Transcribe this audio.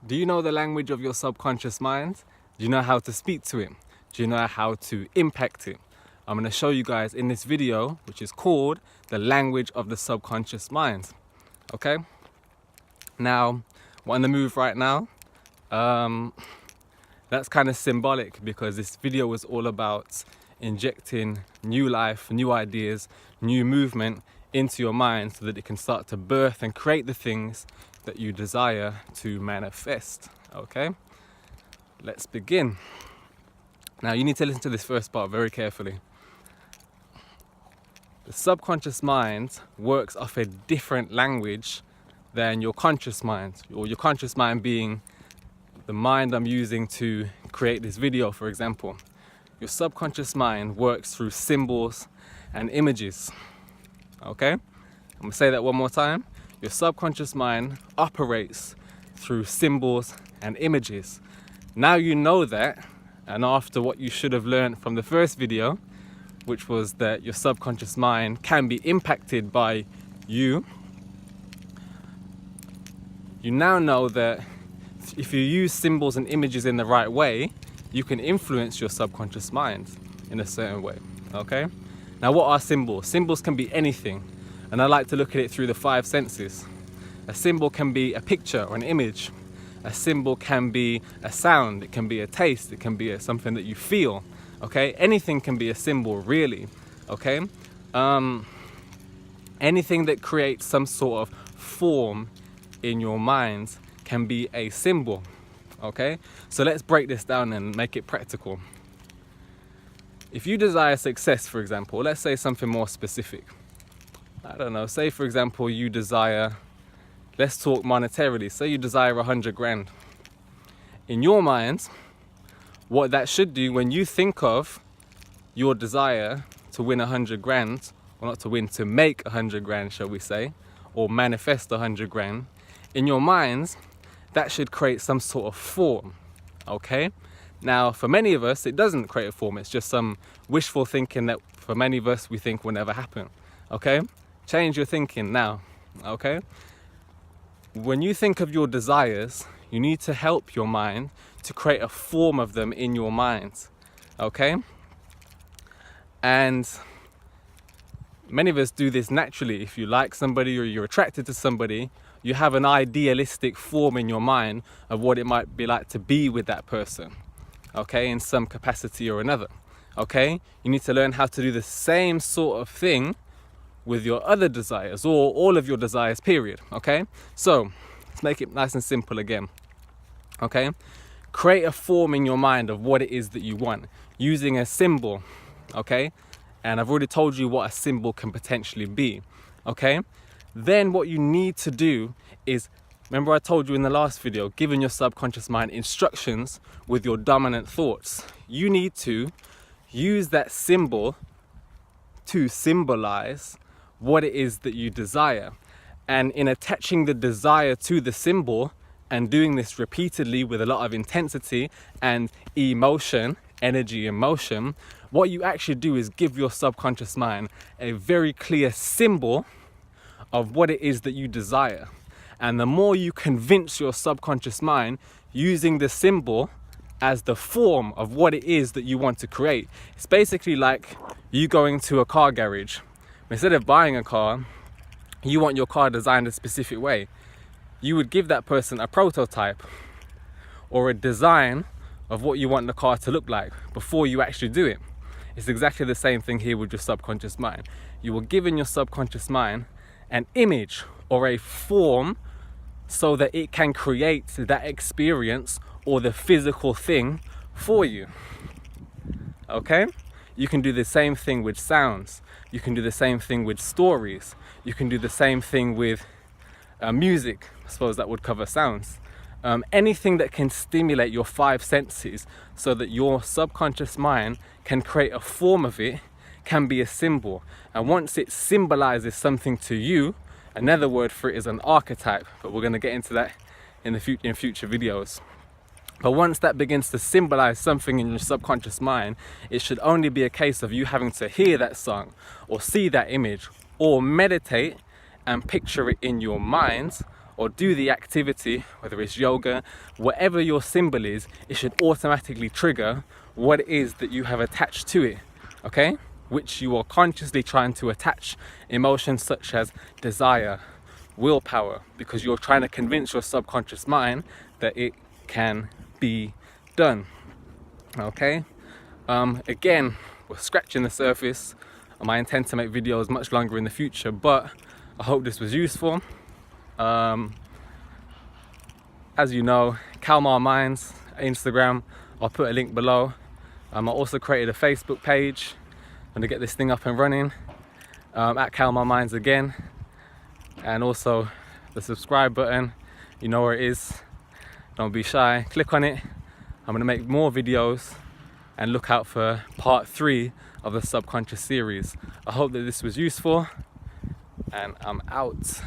Do you know the language of your subconscious mind? Do you know how to speak to it? Do you know how to impact it? I'm going to show you guys in this video, which is called the language of the subconscious mind. Okay? Now, we're on the move right now. That's kind of symbolic because this video was all about injecting new life, new ideas, new movement into your mind so that it can start to birth and create the things that you desire to manifest. Okay, let's begin. Now you need to listen to this first part very carefully. The subconscious mind works off a different language than your conscious mind, or your conscious mind being the mind I'm using to create this video, for example. Your subconscious mind works through symbols and images. Okay, I'm gonna say that one more time. Your subconscious mind operates through symbols and images. Now you know that, and after what you should have learned from the first video, which was that your subconscious mind can be impacted by you, you now know that if you use symbols and images in the right way, you can influence your subconscious mind in a certain way. Okay? Now what are symbols? Symbols can be anything. And I like to look at it through the five senses. A symbol can be a picture or an image. A symbol can be a sound, it can be a taste, it can be something that you feel. Okay, anything can be a symbol, really. Okay, anything that creates some sort of form in your mind can be a symbol. Okay, so let's break this down and make it practical. If you desire success, for example, let's say something more specific. I don't know, say for example you desire, let's talk monetarily, say you desire 100 grand. In your mind, what that should do when you think of your desire to win 100 grand, or not to win, to make 100 grand, shall we say, or manifest 100 grand, in your mind, that should create some sort of form, okay? Now, for many of us, it doesn't create a form, it's just some wishful thinking that for many of us we think will never happen, okay? Change your thinking now, okay? When you think of your desires, you need to help your mind to create a form of them in your mind, okay? And many of us do this naturally. If you like somebody or you're attracted to somebody, you have an idealistic form in your mind of what it might be like to be with that person, okay, in some capacity or another, okay? You need to learn how to do the same sort of thing with your other desires, or all of your desires, period, okay? So, let's make it nice and simple again, okay? Create a form in your mind of what it is that you want, using a symbol, okay? And I've already told you what a symbol can potentially be, okay? Then what you need to do is, remember I told you in the last video, giving your subconscious mind instructions with your dominant thoughts. You need to use that symbol to symbolize what it is that you desire. And in attaching the desire to the symbol and doing this repeatedly with a lot of intensity and emotion, energy and motion, what you actually do is give your subconscious mind a very clear symbol of what it is that you desire. And the more you convince your subconscious mind using the symbol as the form of what it is that you want to create, it's basically like you going to a car garage. Instead of buying a car, you want your car designed a specific way. You would give that person a prototype or a design of what you want the car to look like before you actually do it. It's exactly the same thing here with your subconscious mind. You will give in your subconscious mind an image or a form so that it can create that experience or the physical thing for you, okay? You can do the same thing with sounds. You can do the same thing with stories. You can do the same thing with music. I suppose that would cover sounds. Anything that can stimulate your five senses so that your subconscious mind can create a form of it can be a symbol. And once it symbolizes something to you, another word for it is an archetype, but we're going to get into that in future videos. But once that begins to symbolize something in your subconscious mind, it should only be a case of you having to hear that song or see that image or meditate and picture it in your mind or do the activity, whether it's yoga, whatever your symbol is, it should automatically trigger what it is that you have attached to it, okay? Which you are consciously trying to attach emotions such as desire, willpower, because you're trying to convince your subconscious mind that it can be done, okay? Again, we're scratching the surface. I intend to make videos much longer in the future, but I hope this was useful. As you know, Calm Our Minds, Instagram, I'll put a link below. I also created a Facebook page. I'm gonna get this thing up and running, at Calm Our Minds again. And also the subscribe button, you know where it is. Don't be shy, click on it. I'm gonna make more videos and look out for part 3 of the subconscious series. I hope that this was useful, and I'm out.